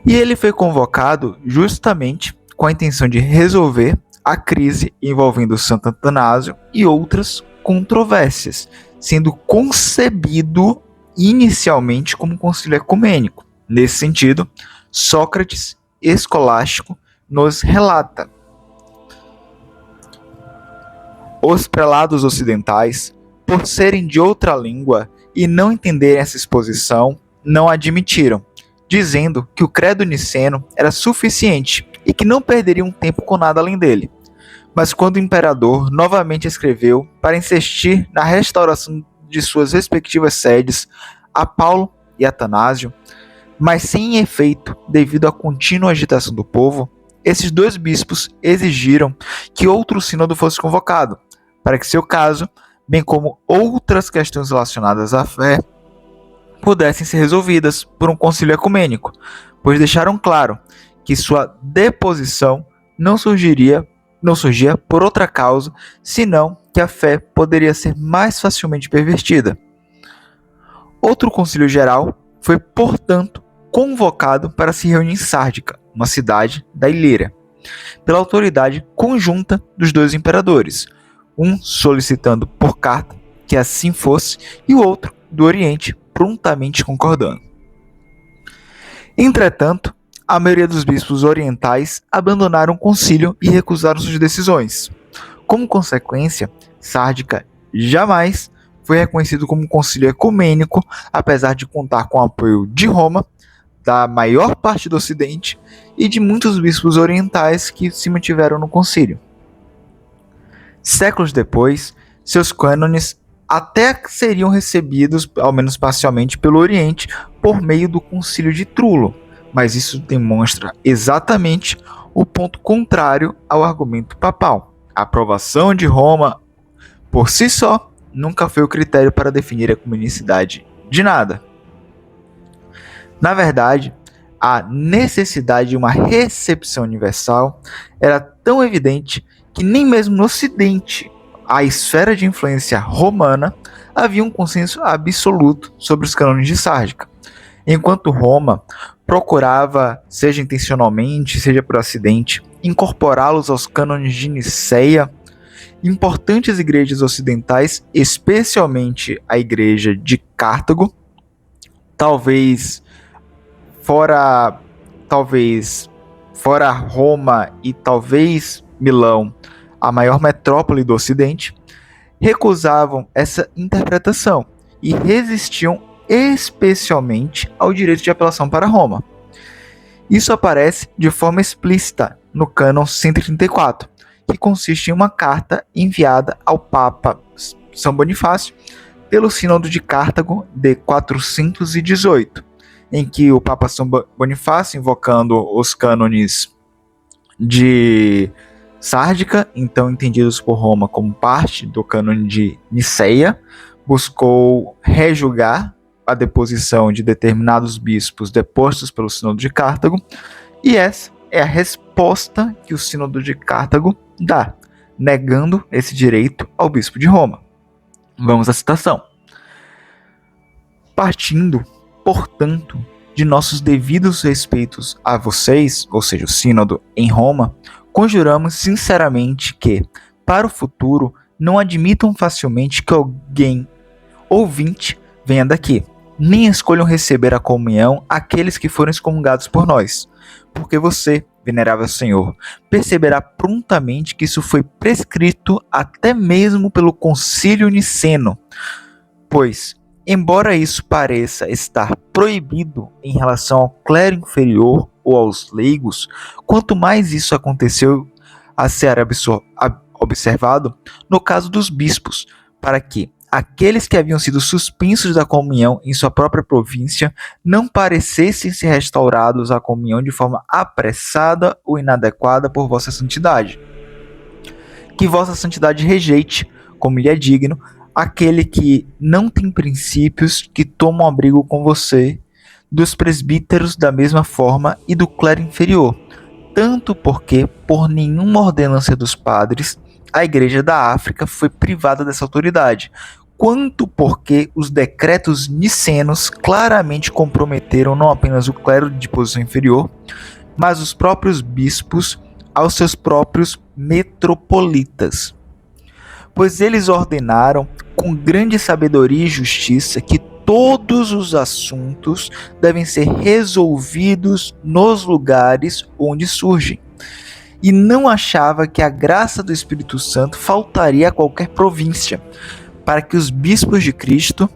E ele foi convocado justamente com a intenção de resolver a crise envolvendo Santo Atanásio e outras controvérsias, sendo concebido inicialmente como um concílio ecumênico. Nesse sentido, Sócrates, escolástico, nos relata: os prelados ocidentais, por serem de outra língua e não entenderem essa exposição, não admitiram, dizendo que o credo niceno era suficiente e que não perderiam tempo com nada além dele. Mas quando o imperador novamente escreveu para insistir na restauração de suas respectivas sedes a Paulo e Atanásio, mas sem efeito devido à contínua agitação do povo, esses 2 bispos exigiram que outro sínodo fosse convocado, para que seu caso, bem como outras questões relacionadas à fé, pudessem ser resolvidas por um concílio ecumênico, pois deixaram claro que sua deposição não surgia por outra causa, senão que a fé poderia ser mais facilmente pervertida. Outro concílio geral foi, portanto, convocado para se reunir em Sárdica, uma cidade da Ilíria, pela autoridade conjunta dos dois imperadores, um solicitando por carta que assim fosse e o outro, do Oriente, prontamente concordando. Entretanto, a maioria dos bispos orientais abandonaram o concílio e recusaram suas decisões. Como consequência, Sárdica jamais foi reconhecido como um concílio ecumênico, apesar de contar com o apoio de Roma, da maior parte do Ocidente e de muitos bispos orientais que se mantiveram no concílio. Séculos depois, seus cânones até seriam recebidos, ao menos parcialmente, pelo Oriente por meio do Concílio de Trullo, mas isso demonstra exatamente o ponto contrário ao argumento papal. A aprovação de Roma, por si só, nunca foi o critério para definir a ecumenicidade de nada. Na verdade, a necessidade de uma recepção universal era tão evidente que nem mesmo no Ocidente, a esfera de influência romana, havia um consenso absoluto sobre os cânones de Sárdica. Enquanto Roma procurava, seja intencionalmente, seja por acidente, incorporá-los aos cânones de Niceia, importantes igrejas ocidentais, especialmente a igreja de Cartago, talvez fora Roma e talvez Milão, a maior metrópole do Ocidente, recusavam essa interpretação e resistiam especialmente ao direito de apelação para Roma. Isso aparece de forma explícita no cânon 134, que consiste em uma carta enviada ao Papa São Bonifácio pelo Sínodo de Cartago de 418, em que o Papa São Bonifácio, invocando os cânones de Sárdica, então entendidos por Roma como parte do cânone de Niceia, buscou rejulgar a deposição de determinados bispos depostos pelo Sínodo de Cartago, e essa é a resposta que o Sínodo de Cartago dá, negando esse direito ao bispo de Roma. Vamos à citação. Partindo, portanto, de nossos devidos respeitos a vocês, ou seja, o Sínodo em Roma, conjuramos sinceramente que, para o futuro, não admitam facilmente que alguém ouvinte venha daqui, nem escolham receber a comunhão aqueles que foram excomungados por nós, porque você, venerável Senhor, perceberá prontamente que isso foi prescrito até mesmo pelo Concílio Niceno, pois, embora isso pareça estar proibido em relação ao clero inferior ou aos leigos, quanto mais isso aconteceu a ser observado no caso dos bispos, para que aqueles que haviam sido suspensos da comunhão em sua própria província não parecessem ser restaurados à comunhão de forma apressada ou inadequada por vossa santidade. Que vossa santidade rejeite, como lhe é digno, aquele que não tem princípios que tomam abrigo com você, dos presbíteros da mesma forma e do clero inferior, tanto porque, por nenhuma ordenança dos padres, a Igreja da África foi privada dessa autoridade, quanto porque os decretos nicenos claramente comprometeram não apenas o clero de posição inferior, mas os próprios bispos aos seus próprios metropolitas. Pois eles ordenaram com grande sabedoria e justiça que todos os assuntos devem ser resolvidos nos lugares onde surgem. E não achava que a graça do Espírito Santo faltaria a qualquer província, para que os bispos de Cristo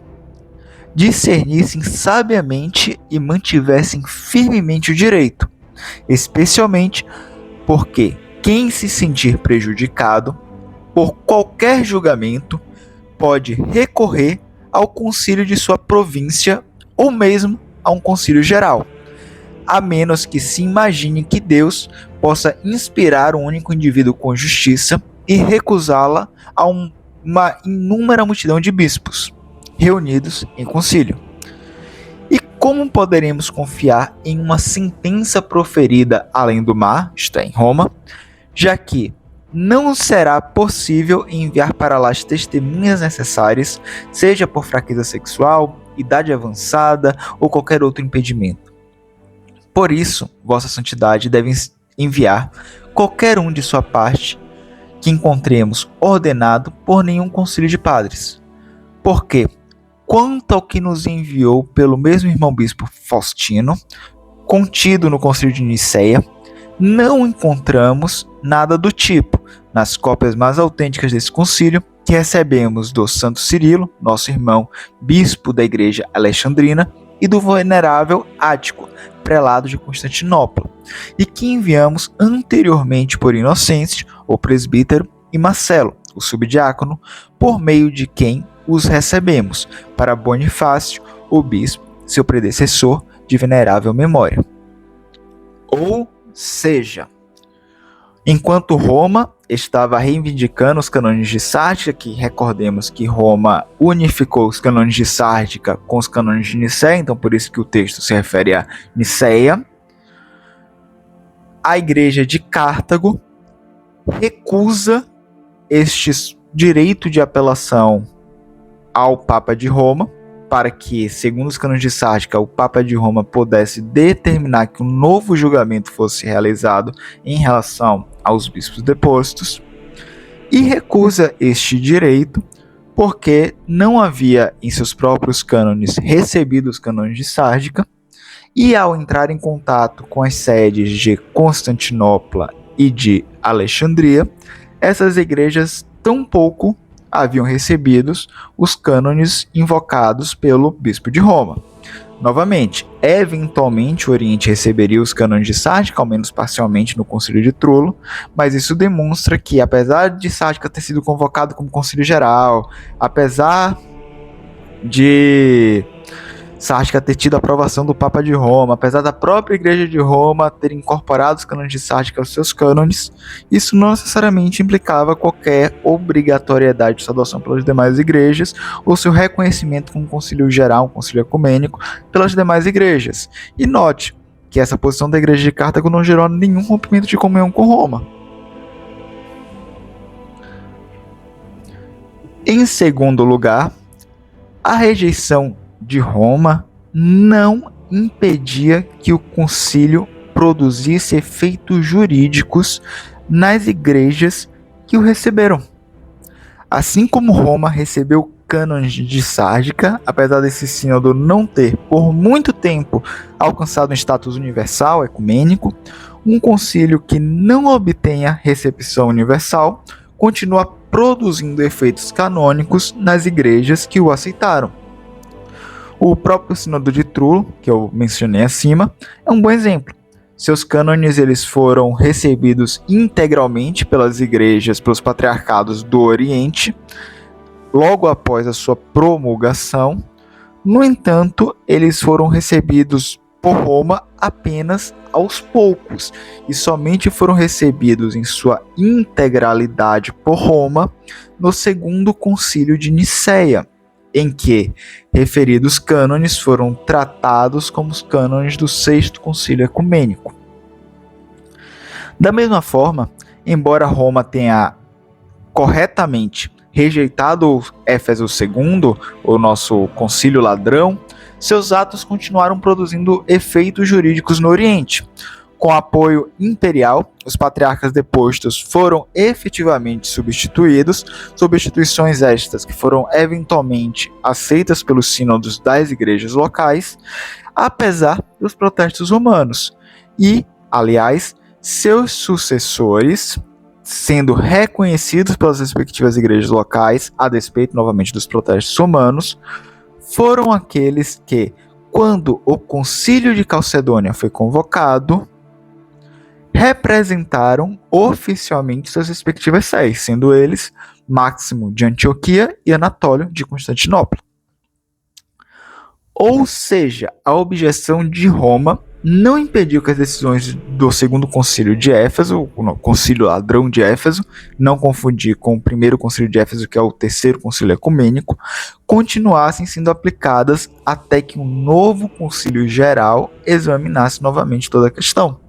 discernissem sabiamente e mantivessem firmemente o direito, especialmente porque quem se sentir prejudicado por qualquer julgamento pode recorrer ao concílio de sua província ou mesmo a um concílio geral, a menos que se imagine que Deus possa inspirar um único indivíduo com justiça e recusá-la a uma inúmera multidão de bispos reunidos em concílio. E como poderemos confiar em uma sentença proferida além do mar, isto é, em Roma, já que não será possível enviar para lá as testemunhas necessárias, seja por fraqueza sexual, idade avançada ou qualquer outro impedimento. Por isso, vossa santidade deve enviar qualquer um de sua parte que encontremos ordenado por nenhum concílio de padres. Porque, quanto ao que nos enviou pelo mesmo irmão bispo Faustino, contido no concílio de Nicéia, não encontramos nada do tipo nas cópias mais autênticas desse concílio que recebemos do Santo Cirilo, nosso irmão bispo da igreja alexandrina, e do venerável Ático, prelado de Constantinopla, e que enviamos anteriormente por Inocêncio, o presbítero, e Marcelo, o subdiácono, por meio de quem os recebemos, para Bonifácio, o bispo, seu predecessor, de venerável memória. Ou seja, enquanto Roma estava reivindicando os cânones de Sárdica, que recordemos que Roma unificou os cânones de Sárdica com os cânones de Nicéia, então por isso que o texto se refere a Nicéia, a igreja de Cartago recusa este direito de apelação ao Papa de Roma, para que, segundo os cânones de Sárdica, o Papa de Roma pudesse determinar que um novo julgamento fosse realizado em relação aos bispos depostos, e recusa este direito porque não havia em seus próprios cânones recebido os cânones de Sárdica, e ao entrar em contato com as sedes de Constantinopla e de Alexandria, essas igrejas tampouco haviam recebidos os cânones invocados pelo bispo de Roma. Novamente, eventualmente o Oriente receberia os cânones de Sárdica, ao menos parcialmente no Concílio de Trullo, mas isso demonstra que, apesar de Sárdica ter sido convocado como Concílio Geral, apesar de Sárdica ter tido a aprovação do Papa de Roma, apesar da própria Igreja de Roma ter incorporado os cânones de Sárdica aos seus cânones, isso não necessariamente implicava qualquer obrigatoriedade de sua adoção pelas demais igrejas ou seu reconhecimento como concílio geral, um concílio ecumênico, pelas demais igrejas. E note que essa posição da Igreja de Cartago não gerou nenhum rompimento de comunhão com Roma. Em segundo lugar, a rejeição de Roma não impedia que o concílio produzisse efeitos jurídicos nas igrejas que o receberam. Assim como Roma recebeu cânones de Sárdica, apesar desse sínodo não ter, por muito tempo, alcançado um status universal, ecumênico, um concílio que não obtenha recepção universal continua produzindo efeitos canônicos nas igrejas que o aceitaram. O próprio Sínodo de Trullo, que eu mencionei acima, é um bom exemplo. Seus cânones eles foram recebidos integralmente pelas igrejas, pelos patriarcados do Oriente, logo após a sua promulgação. No entanto, eles foram recebidos por Roma apenas aos poucos, e somente foram recebidos em sua integralidade por Roma no Segundo Concílio de Nicéia, em que referidos cânones foram tratados como os cânones do Sexto Concílio Ecumênico. Da mesma forma, embora Roma tenha corretamente rejeitado Éfeso II, o nosso concílio ladrão, seus atos continuaram produzindo efeitos jurídicos no Oriente. Com apoio imperial, os patriarcas depostos foram efetivamente substituídos, substituições estas que foram eventualmente aceitas pelos sínodos das igrejas locais, apesar dos protestos romanos. E, aliás, seus sucessores, sendo reconhecidos pelas respectivas igrejas locais, a despeito novamente dos protestos romanos, foram aqueles que, quando o Concílio de Calcedônia foi convocado, representaram oficialmente suas respectivas séries, sendo eles Máximo de Antioquia e Anatólio de Constantinopla. Ou seja, a objeção de Roma não impediu que as decisões do Segundo Concílio de Éfeso, o Concílio Ladrão de Éfeso, não confundir com o Primeiro Concílio de Éfeso, que é o Terceiro Concílio Ecumênico, continuassem sendo aplicadas até que um novo Concílio Geral examinasse novamente toda a questão.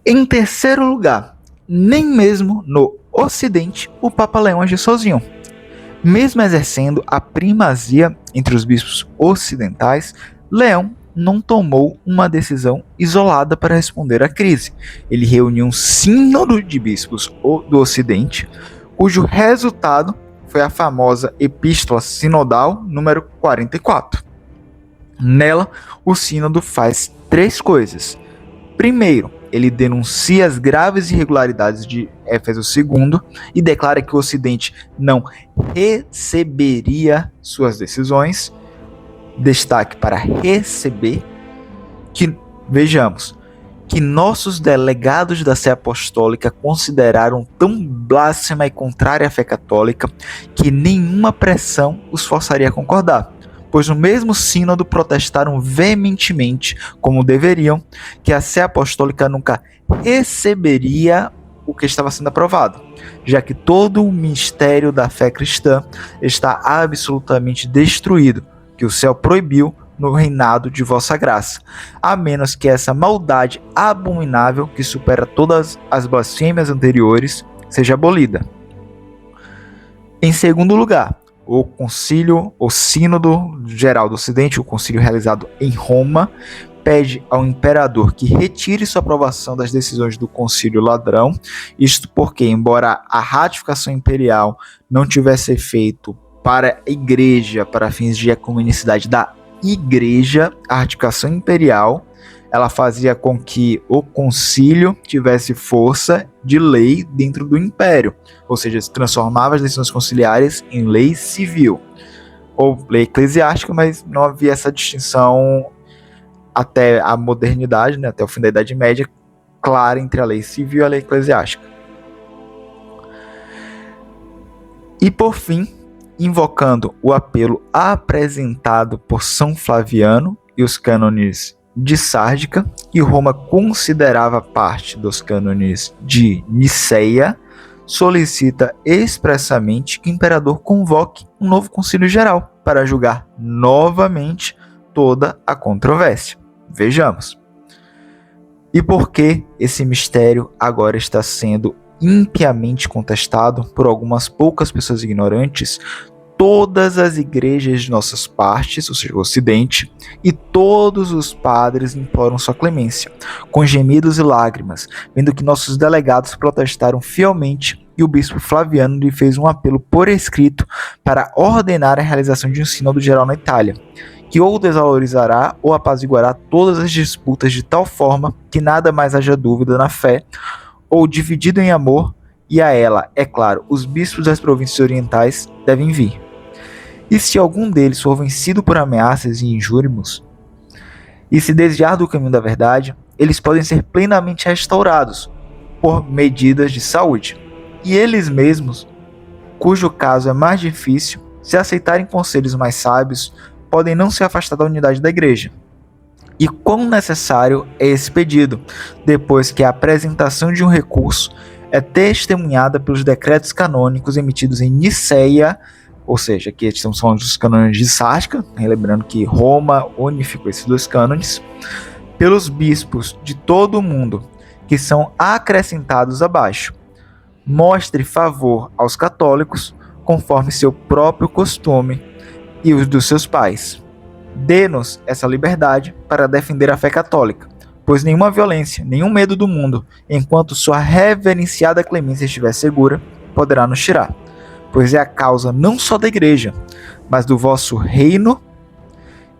Em terceiro lugar, nem mesmo no Ocidente o Papa Leão agiu sozinho. Mesmo exercendo a primazia entre os bispos ocidentais, Leão não tomou uma decisão isolada para responder à crise. Ele reuniu um sínodo de bispos do Ocidente, cujo resultado foi a famosa Epístola Sinodal número 44. Nela, o sínodo faz 3 coisas. Primeiro, ele denuncia as graves irregularidades de Éfeso II e declara que o Ocidente não receberia suas decisões. Destaque para receber, que vejamos, que nossos delegados da Sé Apostólica consideraram tão blasfema e contrária à fé católica que nenhuma pressão os forçaria a concordar, pois no mesmo sínodo protestaram veementemente, como deveriam, que a Sé Apostólica nunca receberia o que estava sendo aprovado, já que todo o mistério da fé cristã está absolutamente destruído, que o céu proibiu no reinado de vossa graça, a menos que essa maldade abominável, que supera todas as blasfêmias anteriores, seja abolida. Em segundo lugar, o Sínodo Geral do Ocidente, o concílio realizado em Roma, pede ao imperador que retire sua aprovação das decisões do concílio ladrão, isto porque, embora a ratificação imperial não tivesse efeito para a igreja, para fins de ecumenicidade da igreja, a ratificação imperial, ela fazia com que o concílio tivesse força de lei dentro do império, ou seja, se transformava as decisões conciliares em lei civil, ou lei eclesiástica, mas não havia essa distinção até a modernidade, né, até o fim da Idade Média, clara entre a lei civil e a lei eclesiástica. E por fim, invocando o apelo apresentado por São Flaviano e os cânones de Sárdica, que Roma considerava parte dos cânones de Niceia, solicita expressamente que o imperador convoque um novo concílio geral para julgar novamente toda a controvérsia. Vejamos. E por que esse mistério agora está sendo impiamente contestado por algumas poucas pessoas ignorantes? Todas as igrejas de nossas partes, ou seja, o Ocidente, e todos os padres imploram sua clemência, com gemidos e lágrimas, vendo que nossos delegados protestaram fielmente e o bispo Flaviano lhe fez um apelo por escrito para ordenar a realização de um sínodo geral na Itália, que ou desvalorizará ou apaziguará todas as disputas de tal forma que nada mais haja dúvida na fé, ou dividido em amor, e a ela, é claro, os bispos das províncias orientais devem vir. E se algum deles for vencido por ameaças e injúrias, e se desviar do caminho da verdade, eles podem ser plenamente restaurados por medidas de saúde. E eles mesmos, cujo caso é mais difícil, se aceitarem conselhos mais sábios, podem não se afastar da unidade da igreja. E quão necessário é esse pedido, depois que a apresentação de um recurso é testemunhada pelos decretos canônicos emitidos em Niceia, ou seja, aqui estamos falando dos cânones de Sárdica, lembrando que Roma unificou esses 2 cânones, pelos bispos de todo o mundo, que são acrescentados abaixo. Mostre favor aos católicos, conforme seu próprio costume e os dos seus pais. Dê-nos essa liberdade para defender a fé católica, pois nenhuma violência, nenhum medo do mundo, enquanto sua reverenciada clemência estiver segura, poderá nos tirar, pois é a causa não só da igreja, mas do vosso reino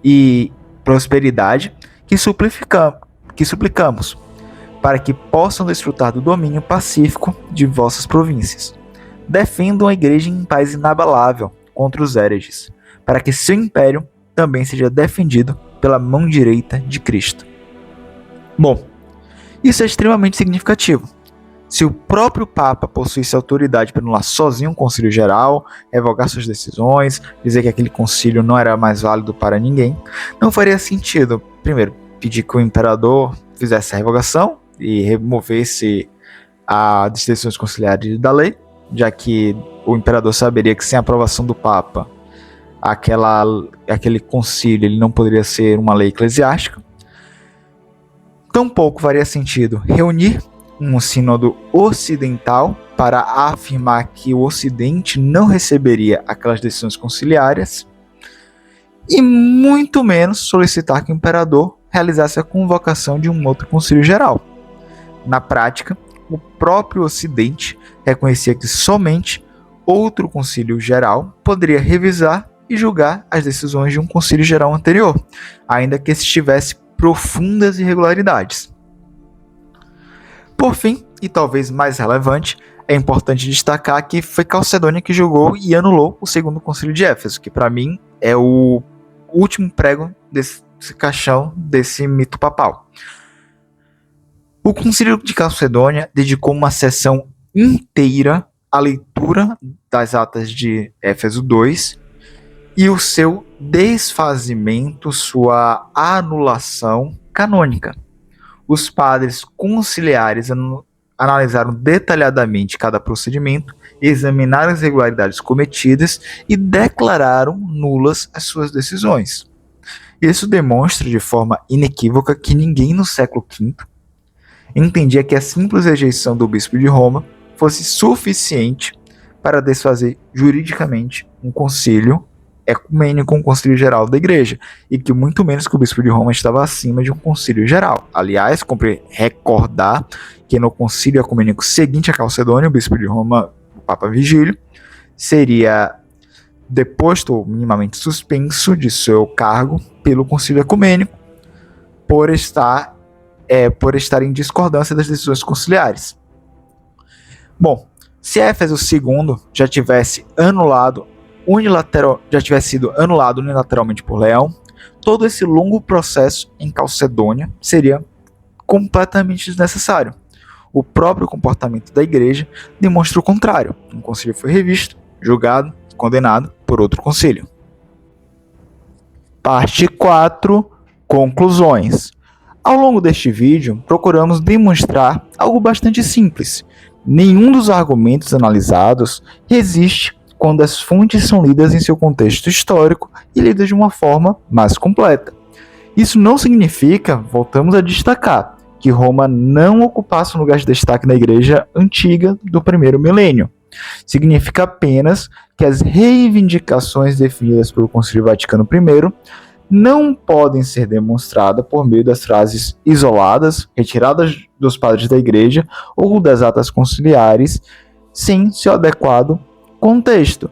e prosperidade que suplicamos, para que possam desfrutar do domínio pacífico de vossas províncias. Defendam a igreja em paz inabalável contra os hereges, para que seu império também seja defendido pela mão direita de Cristo. Bom, isso é extremamente significativo. Se o próprio Papa possuísse autoridade para anular sozinho um concílio geral, revogar suas decisões, dizer que aquele concílio não era mais válido para ninguém, não faria sentido, primeiro, pedir que o imperador fizesse a revogação e removesse as decisões conciliares da lei, já que o imperador saberia que sem a aprovação do Papa, aquele concílio ele não poderia ser uma lei eclesiástica. Tampouco faria sentido reunir um sínodo ocidental para afirmar que o Ocidente não receberia aquelas decisões conciliares. e muito menos solicitar que o imperador realizasse a convocação de um outro concílio geral. Na prática, o próprio Ocidente reconhecia que somente outro concílio geral poderia revisar e julgar as decisões de um concílio geral anterior, ainda que esse tivesse profundas irregularidades. Por fim, e talvez mais relevante, é importante destacar que foi Calcedônia que julgou e anulou o segundo concílio de Éfeso, que para mim é o último prego desse caixão desse mito papal. O concílio de Calcedônia dedicou uma sessão inteira à leitura das atas de Éfeso 2 e o seu desfazimento, sua anulação canônica. Os padres conciliares analisaram detalhadamente cada procedimento, examinaram as irregularidades cometidas e declararam nulas as suas decisões. Isso demonstra de forma inequívoca que ninguém no século V entendia que a simples rejeição do bispo de Roma fosse suficiente para desfazer juridicamente um concílio ecumênico, um concílio geral da igreja, e que muito menos que o bispo de Roma estava acima de um concílio geral. Aliás, cumpre recordar que no concílio ecumênico seguinte a Calcedônia, o bispo de Roma, o Papa Vigílio, seria deposto ou minimamente suspenso de seu cargo pelo concílio ecumênico por estar em discordância das decisões conciliares. Bom, se Éfeso II já tivesse sido anulado unilateralmente por Leão, todo esse longo processo em Calcedônia seria completamente desnecessário. O próprio comportamento da igreja demonstra o contrário. Um concílio foi revisto, julgado, condenado por outro concílio. Parte 4. Conclusões. Ao longo deste vídeo, procuramos demonstrar algo bastante simples. Nenhum dos argumentos analisados resiste quando as fontes são lidas em seu contexto histórico e lidas de uma forma mais completa. Isso não significa, voltamos a destacar, que Roma não ocupasse um lugar de destaque na igreja antiga do primeiro milênio. Significa apenas que as reivindicações definidas pelo Concílio Vaticano I não podem ser demonstradas por meio das frases isoladas, retiradas dos padres da igreja ou das atas conciliares, sem seu adequado contexto.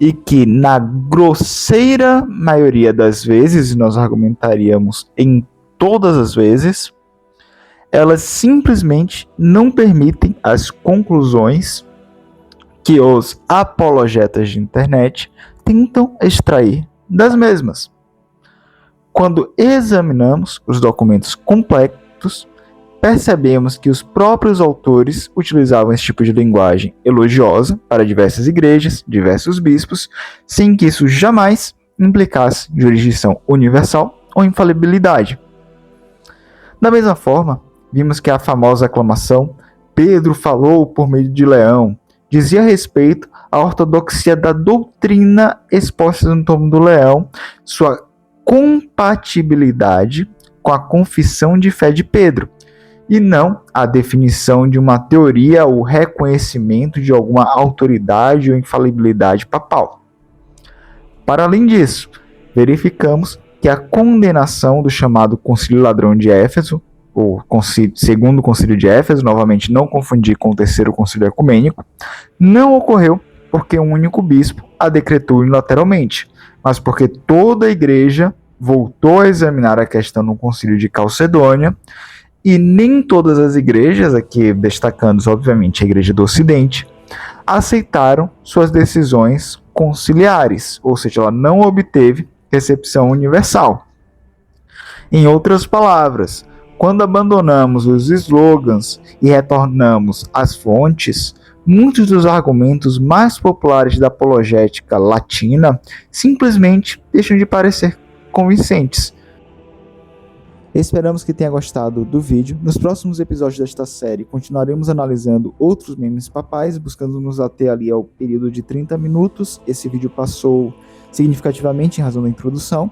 E que, na grosseira maioria das vezes, e nós argumentaríamos em todas as vezes, elas simplesmente não permitem as conclusões que os apologetas de internet tentam extrair das mesmas. Quando examinamos os documentos completos, percebemos que os próprios autores utilizavam esse tipo de linguagem elogiosa para diversas igrejas, diversos bispos, sem que isso jamais implicasse jurisdição universal ou infalibilidade. Da mesma forma, vimos que a famosa aclamação "Pedro falou por meio de Leão" dizia respeito à ortodoxia da doutrina exposta no Tomo do Leão, sua compatibilidade com a confissão de fé de Pedro, e não a definição de uma teoria ou reconhecimento de alguma autoridade ou infalibilidade papal. Para além disso, verificamos que a condenação do chamado Concílio Ladrão de Éfeso, ou segundo Concílio de Éfeso, novamente não confundir com o terceiro Concílio Ecumênico, não ocorreu porque um único bispo a decretou unilateralmente, mas porque toda a igreja voltou a examinar a questão no Concílio de Calcedônia, e nem todas as igrejas, aqui destacando obviamente a Igreja do Ocidente, aceitaram suas decisões conciliares, ou seja, ela não obteve recepção universal. Em outras palavras, quando abandonamos os slogans e retornamos às fontes, muitos dos argumentos mais populares da apologética latina simplesmente deixam de parecer convincentes. Esperamos que tenha gostado do vídeo. Nos próximos episódios desta série, continuaremos analisando outros memes papais, buscando nos ater ali ao período de 30 minutos. Esse vídeo passou significativamente em razão da introdução,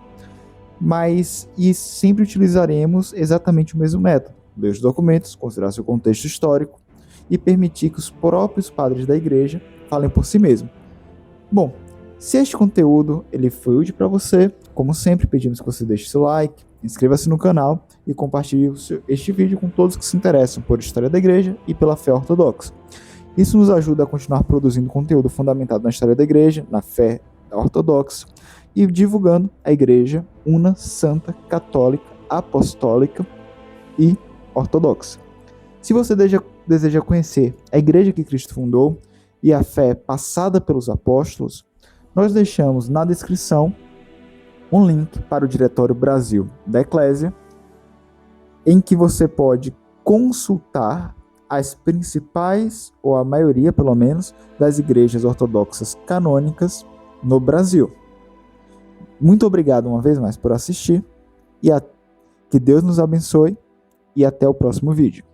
mas sempre utilizaremos exatamente o mesmo método: ler os documentos, considerar seu contexto histórico e permitir que os próprios padres da igreja falem por si mesmos. Bom, se este conteúdo ele foi útil para você, Como sempre, pedimos que você deixe seu like, inscreva-se no canal e compartilhe este vídeo com todos que se interessam por história da igreja e pela fé ortodoxa. Isso nos ajuda a continuar produzindo conteúdo fundamentado na história da igreja, na fé ortodoxa e divulgando a igreja una, santa, católica, apostólica e ortodoxa. Se você deseja conhecer a igreja que Cristo fundou e a fé passada pelos apóstolos, nós deixamos na descrição um link para o Diretório Brasil da Eclésia, em que você pode consultar as principais, ou a maioria pelo menos, das igrejas ortodoxas canônicas no Brasil. Muito obrigado uma vez mais por assistir, e que Deus nos abençoe, e até o próximo vídeo.